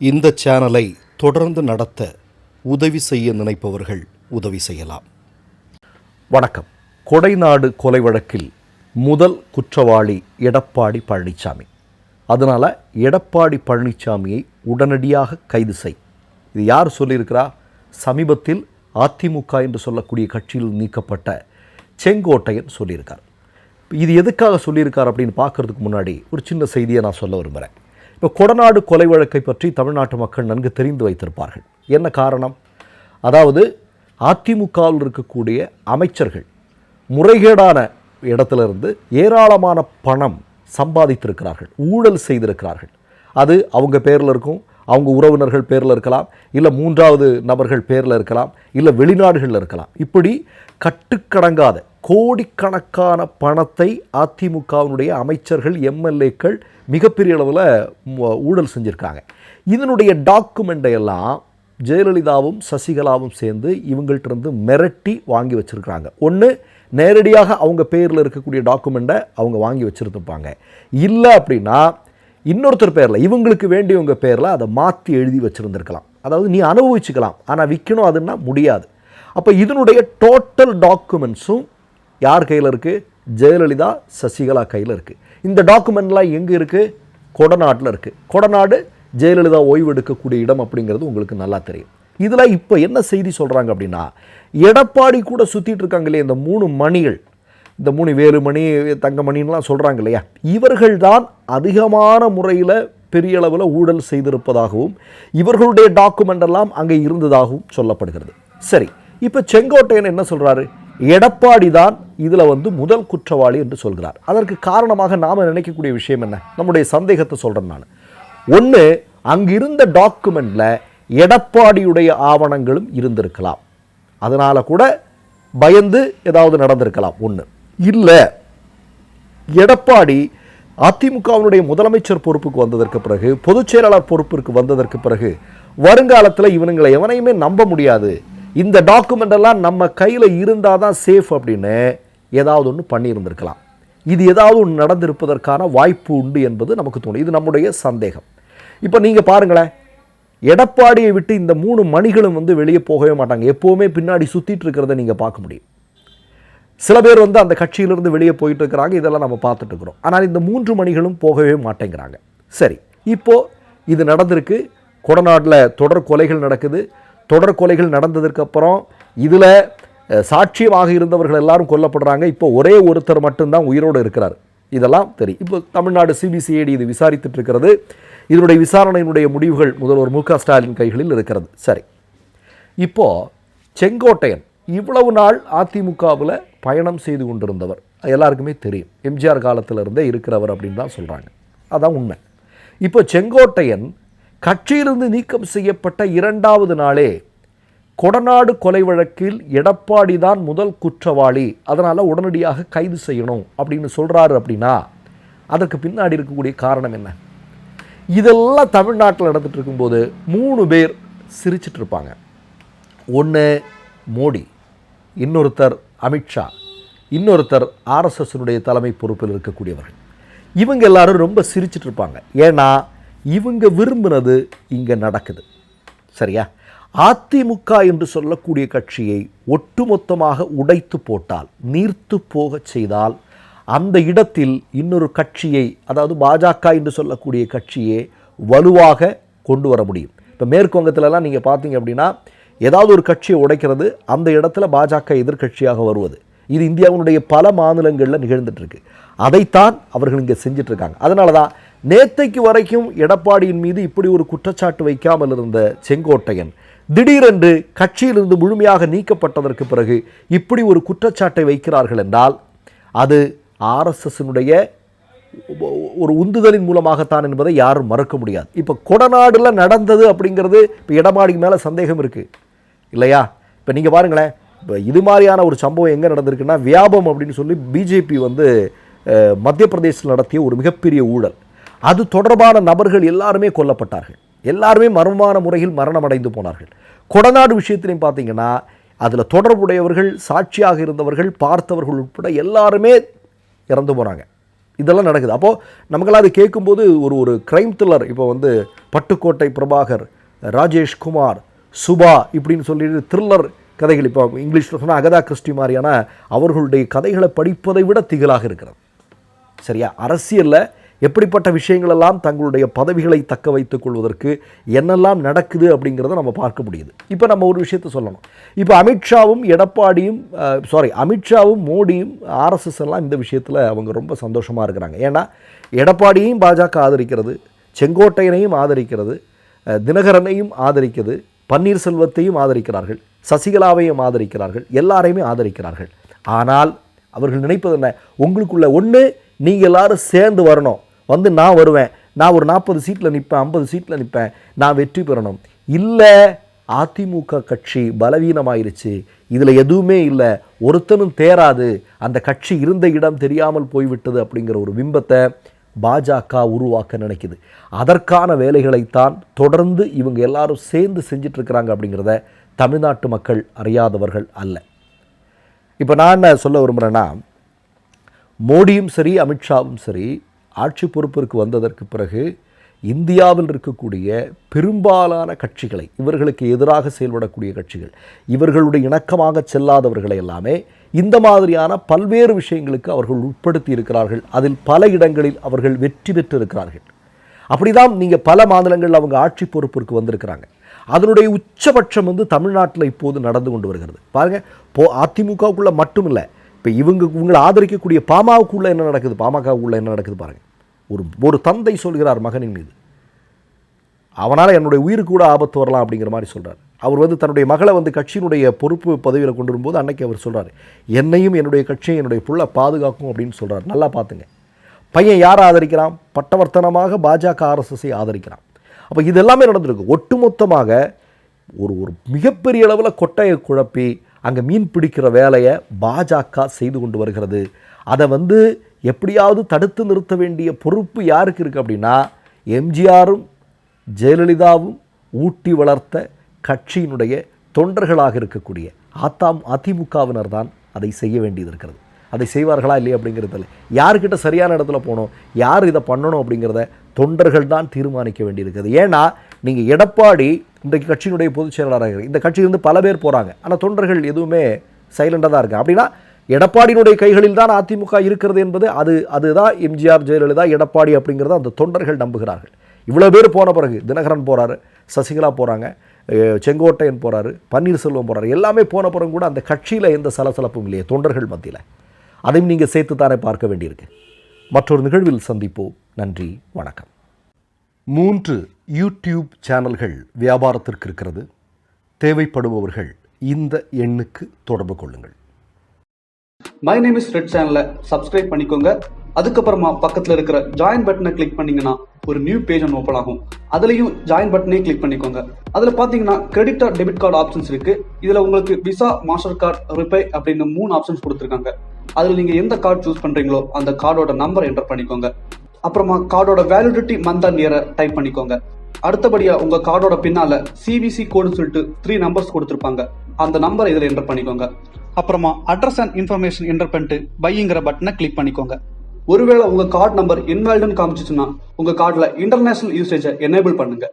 இந்த சேனலை தொடர்ந்து நடத்த உதவி செய்ய நினைப்பவர்கள் உதவி செய்யலாம். வணக்கம். கொடைநாடு கொலை வழக்கில் முதல் குற்றவாளி எடப்பாடி பழனிசாமி. அதனால் எடப்பாடி பழனிசாமியை உடனடியாக கைது செய். இது யார் சொல்லியிருக்கிறா? சமீபத்தில் அதிமுக என்று சொல்லக்கூடிய கட்சியில் நீக்கப்பட்ட செங்கோட்டையன் சொல்லியிருக்கார். இது எதுக்காக சொல்லியிருக்கார் அப்படின்னு பார்க்குறதுக்கு முன்னாடி ஒரு சின்ன செய்தியை நான் சொல்ல விரும்புகிறேன். இப்போ கொடநாடு கொலை வழக்கை பற்றி தமிழ்நாட்டு மக்கள் நன்கு தெரிந்து வைத்திருப்பார்கள். என்ன காரணம்? அதாவது அதிமுகவில் இருக்கக்கூடிய அமைச்சர்கள் முறைகேடான இடத்திலிருந்து ஏராளமான பணம் சம்பாதித்திருக்கிறார்கள், ஊழல் செய்திருக்கிறார்கள். அது அவங்க பேரில் இருக்கும், அவங்க உறவினர்கள் பேரில் இருக்கலாம், இல்லை மூன்றாவது நபர்கள் பேரில் இருக்கலாம், இல்லை வெளிநாடுகளில் இருக்கலாம். இப்படி கட்டுக்கடங்காத கோடிக்கணக்கான பணத்தை அதிமுகவினுடைய அமைச்சர்கள், எம்எல்ஏக்கள் மிகப்பெரிய அளவில் ஊழல் செஞ்சுருக்காங்க. இதனுடைய டாக்குமெண்ட்டை எல்லாம் ஜெயலலிதாவும் சசிகலாவும் சேர்ந்து இவங்கள்ட்டிருந்து மிரட்டி வாங்கி வச்சுருக்கிறாங்க. ஒன்று, நேரடியாக அவங்க பேரில் இருக்கக்கூடிய டாக்குமெண்ட்டை அவங்க வாங்கி வச்சுருந்துப்பாங்க. இல்லை அப்படின்னா இன்னொருத்தர் பேரில், இவங்களுக்கு வேண்டியவங்க பேரில் அதை மாற்றி எழுதி வச்சுருந்துருக்கலாம். அதாவது நீ அனுபவிச்சுக்கலாம், ஆனால் விற்கணும் அதுன்னா முடியாது. அப்போ இதனுடைய டோட்டல் டாக்குமெண்ட்ஸும் யார் கையில் இருக்குது? ஜெயலலிதா சசிகலா கையில் இருக்குது. இந்த டாக்குமெண்ட்லாம் எங்கே இருக்குது? கொடநாட்டில் இருக்குது. கொடநாடு ஜெயலலிதா ஓய்வு எடுக்கக்கூடிய இடம் அப்படிங்கிறது உங்களுக்கு நல்லா தெரியும். இதில் இப்போ என்ன செய்தி சொல்கிறாங்க அப்படின்னா, எடப்பாடி கூட சுற்றிட்டு இருக்காங்க இல்லையா இந்த 3 மணிகள், இந்த 3 வேலுமணி தங்கமணின்லாம் சொல்கிறாங்க இல்லையா, இவர்கள் தான் அதிகமான முறையில் பெரிய அளவில் ஊழல் செய்திருப்பதாகவும் இவர்களுடைய டாக்குமெண்ட் எல்லாம் அங்கே இருந்ததாகவும் சொல்லப்படுகிறது. சரி, இப்போ செங்கோட்டையன் என்ன சொல்கிறாரு? எடப்பாடி தான் இதில் முதல் குற்றவாளி என்று சொல்கிறார். அதற்கு காரணமாக நாம் நினைக்கக்கூடிய விஷயம் என்ன? நம்முடைய சந்தேகத்தை சொல்கிறேன் நான். ஒன்று, அங்கிருந்த டாக்குமெண்ட்டில் எடப்பாடியுடைய ஆவணங்களும் இருந்திருக்கலாம், அதனால் கூட பயந்து ஏதாவது நடந்திருக்கலாம். ஒன்று. இல்லை, எடப்பாடி அதிமுகவினுடைய முதலமைச்சர் பொறுப்புக்கு வந்ததற்கு பிறகு, பொதுச் செயலாளர் பொறுப்பிற்கு வந்ததற்கு பிறகு வருங்காலத்தில் இவனுங்களை எவனையுமே நம்ப முடியாது, இந்த டாக்குமெண்ட் எல்லாம் நம்ம கையில் இருந்தால் தான் சேஃப் அப்படின்னு ஏதாவது ஒன்று பண்ணியிருந்திருக்கலாம். இது ஏதாவது ஒன்று நடந்திருப்பதற்கான வாய்ப்பு உண்டு என்பது நமக்கு தோணும். இது நம்முடைய சந்தேகம். இப்போ நீங்கள் பாருங்களேன், எடப்பாடியை விட்டு இந்த 3 மணிகளும் வெளியே போகவே மாட்டாங்க. எப்போவுமே பின்னாடி சுற்றிட்டு இருக்கிறத நீங்கள் பார்க்க முடியும். சில பேர் அந்த கட்சியிலிருந்து வெளியே போயிட்டு இருக்கிறாங்க, இதெல்லாம் நம்ம பார்த்துட்டு இருக்கிறோம். ஆனால் இந்த 3 மணிகளும் போகவே மாட்டேங்கிறாங்க. சரி, இப்போது இது நடந்திருக்கு. கொடநாட்டில் தொடர் கொலைகள் நடக்குது. தொடர் கொலைகள் நடந்ததற்கு அப்புறம் இதில் சாட்சியமாக இருந்தவர்கள் எல்லாரும் கொல்லப்படுறாங்க. இப்போ ஒரே ஒருத்தர் மட்டும்தான் உயிரோடு இருக்கிறார். இதெல்லாம் தெரியும். இப்போ தமிழ்நாடு சிபிசிஐடி இது விசாரித்துட்டு இருக்கிறது. இதனுடைய விசாரணையினுடைய முடிவுகள் முதல்வர் மு.க. ஸ்டாலின் கைகளில் இருக்கிறது. சரி, இப்போது செங்கோட்டையன் இவ்வளவு நாள் அதிமுகவில் பயணம் செய்து கொண்டிருந்தவர், எல்லாருக்குமே தெரியும். எம்ஜிஆர் காலத்திலிருந்தே இருக்கிறவர் அப்படின்னு தான் சொல்கிறாங்க. அதான் உண்மை. இப்போ செங்கோட்டையன் கட்சியிலிருந்து நீக்கம் செய்யப்பட்ட 2வது நாளே கொடநாடு கொலை வழக்கில் எடப்பாடி தான் முதல் குற்றவாளி, அதனால் உடனடியாக கைது செய்யணும் அப்படின்னு சொல்கிறாரு. அப்படின்னா அதற்கு பின்னாடி இருக்கக்கூடிய காரணம் என்ன? இதெல்லாம் தமிழ்நாட்டில் நடந்துட்டு இருக்கும்போது 3 பேர் சிரிச்சிட்டு இருப்பாங்க. ஒன்று மோடி, இன்னொருத்தர் அமித்ஷா, இன்னொருத்தர் ஆர்எஸ்எஸ்னுடைய தலைமை பொறுப்பில் இருக்கக்கூடியவர்கள். இவங்க எல்லாரும் ரொம்ப சிரிச்சிட்டு இருப்பாங்க. ஏன்னா இவங்க விரும்பினது இங்கே நடக்குது. சரியா? அதிமுக என்று சொல்லக்கூடிய கட்சியை ஒட்டுமொத்தமாக உடைத்து போட்டால், நீர்த்து போக செய்தால், அந்த இடத்தில் இன்னொரு கட்சியை, அதாவது பாஜக என்று சொல்லக்கூடிய கட்சியை வலுவாக கொண்டு வர முடியும். இப்போ மேற்கு வங்கத்திலலாம் நீங்கள் பார்த்தீங்க அப்படின்னா, ஏதாவது ஒரு கட்சியை உடைக்கிறது, அந்த இடத்துல பாஜக எதிர்கட்சியாக வருவது, இது இந்தியாவினுடைய பல மாநிலங்களில் நிகழ்ந்துட்டுருக்கு. அதைத்தான் அவர்கள் இங்கே செஞ்சிட்ருக்காங்க. அதனால தான் நேற்றைக்கு வரைக்கும் எடப்பாடியின் மீது இப்படி ஒரு குற்றச்சாட்டு வைக்காமல் இருந்த செங்கோட்டையன் திடீரென்று கட்சியிலிருந்து முழுமையாக நீக்கப்பட்டதற்கு பிறகு இப்படி ஒரு குற்றச்சாட்டை வைக்கிறார்கள் என்றால் அது ஆர்எஸ்எஸ்னுடைய ஒரு உந்துதலின் மூலமாகத்தான் என்பதை யாரும் மறுக்க முடியாது. இப்போ கொடநாடில் நடந்தது அப்படிங்கிறது இப்போ எடப்பாடி மேலே சந்தேகம் இருக்குது இல்லையா? இப்போ நீங்கள் பாருங்களேன், இப்போ இது மாதிரியான ஒரு சம்பவம் எங்கே நடந்திருக்குன்னா, வியாபம் அப்படின்னு சொல்லி பிஜேபி மத்திய பிரதேசத்தில் நடத்திய ஒரு மிகப்பெரிய ஊழல், அது தொடர்பான நபர்கள் எல்லாருமே கொல்லப்பட்டார்கள். எல்லாருமே மர்மமான முறையில் மரணம் அடைந்து போனார்கள். கொடநாடு விஷயத்திலையும் பார்த்தீங்கன்னா அதில் தொடர்புடையவர்கள், சாட்சியாக இருந்தவர்கள், பார்த்தவர்கள் உட்பட எல்லாருமே இறந்து போனாங்க. இதெல்லாம் நடக்குது. அப்போது நமக்கெல்லாம் அது கேட்கும்போது ஒரு க்ரைம் த்ரில்லர், இப்போ வந்து பட்டுக்கோட்டை பிரபாகர், ராஜேஷ் குமார், சுபா இப்படின்னு சொல்லிட்டு த்ரில்லர் கதைகள், இப்போ இங்கிலீஷில் சொன்னால் அகதா கிறிஸ்டி மாதிரியான அவர்களுடைய கதைகளை படிப்பதை விட திகிலாக இருக்கிறது. சரியா? அரசியலில் எப்படிப்பட்ட விஷயங்களெல்லாம் தங்களுடைய பதவிகளை தக்க வைத்துக் கொள்வதற்கு என்னெல்லாம் நடக்குது அப்படிங்கிறத நம்ம பார்க்க முடியுது. இப்போ நம்ம ஒரு விஷயத்தை சொல்லணும். இப்போ அமித்ஷாவும் மோடியும் ஆர்எஸ்எஸ் எல்லாம் இந்த விஷயத்தில் அவங்க ரொம்ப சந்தோஷமாக இருக்கிறாங்க. ஏன்னா எடப்பாடியையும் பாஜக ஆதரிக்கிறது, செங்கோட்டையனையும் ஆதரிக்கிறது, தினகரனையும் ஆதரிக்கிறது, பன்னீர்செல்வத்தையும் ஆதரிக்கிறார்கள், சசிகலாவையும் ஆதரிக்கிறார்கள், எல்லாரையுமே ஆதரிக்கிறார்கள். ஆனால் அவர்கள் நினைப்பது என்ன? உங்களுக்குள்ள ஒன்று, நீங்கள் எல்லாரும் சேர்ந்து வரணும், வந்து நான் வருவேன், நான் ஒரு 40 சீட்டில் நிற்பேன், 50 சீட்டில் நிற்பேன், நான் வெற்றி பெறணும். இல்லை, அதிமுக கட்சி பலவீனமாயிருச்சு, இதில் எதுவுமே இல்லை, ஒருத்தனும் தேராது, அந்த கட்சி இருந்த இடம் தெரியாமல் போய்விட்டது அப்படிங்கிற ஒரு பிம்பத்தை பாஜக உருவாக்க நினைக்குது. அதற்கான வேலைகளைத்தான் தொடர்ந்து இவங்க எல்லாரும் சேர்ந்து செஞ்சிட்ருக்கிறாங்க அப்படிங்கிறத தமிழ்நாட்டு மக்கள் அறியாதவர்கள் அல்ல. இப்போ நான் என்ன சொல்ல விரும்புகிறேன்னா, மோடியும் சரி அமித்ஷாவும் சரி ஆட்சி பொறுப்பிற்கு வந்ததற்கு பிறகு இந்தியாவில் இருக்கக்கூடிய பெரும்பாலான கட்சிகளை, இவர்களுக்கு எதிராக செயல்படக்கூடிய கட்சிகள், இவர்களுடைய இணக்கமாக செல்லாதவர்களை எல்லாமே இந்த மாதிரியான பல்வேறு விஷயங்களுக்கு அவர்கள் உட்படுத்தி இருக்கிறார்கள். அதில் பல இடங்களில் அவர்கள் வெற்றி பெற்று இருக்கிறார்கள். அப்படிதான் நீங்கள் பல மாநிலங்களில் அவங்க ஆட்சி பொறுப்பிற்கு வந்திருக்கிறாங்க. அதனுடைய உச்சபட்சம் வந்து தமிழ்நாட்டில் இப்போது நடந்து கொண்டு வருகிறது. பாருங்கள், அதிமுகவுக்குள்ளே மட்டும் இல்லை, இப்போ இவங்களை ஆதரிக்கக்கூடிய பாமகவுக்குள்ளே என்ன நடக்குது, பாமகவுக்குள்ளே என்ன நடக்குது பாருங்கள். ஒரு தந்தை சொல்கிறார் மகனின் மீது, அவனால் என்னுடைய உயிருக்கு கூட ஆபத்து வரலாம் அப்படிங்கிற மாதிரி சொல்கிறார். அவர் வந்து தன்னுடைய மகளை வந்து கட்சியினுடைய பொறுப்பு பதவியில் கொண்டு வரும்போது அன்னைக்கு அவர் சொல்கிறார், என்னையும் என்னுடைய கட்சியை என்னுடைய புள்ள பாதுகாக்கும் அப்படின்னு சொல்கிறார். நல்லா பார்த்துங்க, பையன் யாரை ஆதரிக்கிறான்? பட்டவர்த்தனமாக பாஜக ஆர்எஸ்எஸ்ஐ ஆதரிக்கிறான். அப்போ இது எல்லாமே நடந்திருக்கு. ஒட்டுமொத்தமாக ஒரு மிகப்பெரிய அளவில் கொட்டையை குழப்பி அங்கே மீன் பிடிக்கிற வேலையை பாஜக செய்து கொண்டு வருகிறது. அதை வந்து எப்படியாவது தடுத்து நிறுத்த வேண்டிய பொறுப்பு யாருக்கு இருக்குது அப்படின்னா, எம்ஜிஆரும் ஜெயலலிதாவும் ஊட்டி வளர்த்த கட்சியினுடைய தொண்டர்களாக இருக்கக்கூடிய அதிமுகவினர் தான் அதை செய்ய வேண்டியது இருக்கிறது. அதை செய்வார்களா இல்லையா அப்படிங்கிறதில்ல, யார்கிட்ட சரியான இடத்துல போகணும், யார் இதை பண்ணணும் அப்படிங்கிறத தொண்டர்கள் தான் தீர்மானிக்க வேண்டியிருக்கிறது. ஏன்னா நீங்கள் எடப்பாடி இன்றைக்கு கட்சியினுடைய பொதுச் செயலாளராக, இந்த கட்சியிலிருந்து பல பேர் போகிறாங்க, ஆனால் தொண்டர்கள் எதுவுமே சைலண்டாக தான் இருக்காங்க. அப்படின்னா எடப்பாடியினுடைய கைகளில் தான் அதிமுக இருக்கிறது என்பது அதுதான் எம்ஜிஆர் ஜெயலலிதா எடப்பாடி அப்படிங்கிறத அந்த தொண்டர்கள் நம்புகிறார்கள். இவ்வளோ பேர் போன பிறகு தினகரன் போகிறாரு, சசிகலா போகிறாங்க, செங்கோட்டையன் போகிறாரு, பன்னீர்செல்வம் போகிறாரு, எல்லாமே போன பிறகு கூட அந்த கட்சியில் எந்த சலசலப்பும் இல்லையே தொண்டர்கள் மத்தியில். அதையும் நீங்கள் சேர்த்து தானே பார்க்க வேண்டியிருக்கு. மற்றொரு நிகழ்வில் சந்திப்போம். நன்றி, வணக்கம். 3 யூடியூப் சேனல்கள் வியாபாரத்திற்கு இருக்கிறது. தேவைப்படுபவர்கள் இந்த எண்ணுக்கு தொடர்பு கொள்ளுங்கள். மை நேம் இஸ் ரெட் சேனலை சப்ஸ்கிரைப் பண்ணிக்கோங்க. அதுக்கப்புறமா பக்கத்தில் இருக்கிற ஜாயின் பட்டனை கிளிக் பண்ணீங்கன்னா ஒரு நியூ பேஜ் ஒன்று ஓப்பன் ஆகும். அதுலேயும் ஜாயின் பட்டனே கிளிக் பண்ணிக்கோங்க. அதில் பார்த்தீங்கன்னா credit R debit card options இருக்கு. இதில் உங்களுக்கு விசா, மாஸ்டர் கார்டு, ரிப்பே அப்படின்னு 3 ஆப்ஷன்ஸ் கொடுத்துருக்காங்க. அதில் நீங்கள் எந்த கார்டு சூஸ் பண்ணுறீங்களோ அந்த கார்டோட நம்பர் என்டர் பண்ணிக்கோங்க. அப்புறமா கார்டோட வேலிடிட்டி மந்த் அண்ட் இயரை டைப் பண்ணிக்கோங்க. அடுத்தபடியாக உங்கள் கார்டோட பின்னால் சிவிசி கோடுன்னு சொல்லிட்டு 3 நம்பர்ஸ் கொடுத்துருப்பாங்க. அந்த நம்பரை இதில் என்டர் பண்ணிக்கோங்க. அப்புறமா அட்ரஸ் அண்ட் இன்ஃபர்மேஷன் என்டர் பண்ணிட்டு பைங்கிற பட்டனை கிளிக் பண்ணிக்கோங்க. ஒருவேளை உங்க கார்டு நம்பர் இன்வாலிட்னு காமிச்சிச்சுன்னா உங்க கார்டுல இன்டர்நேஷனல் யூசேஜை எனேபிள் பண்ணுங்க.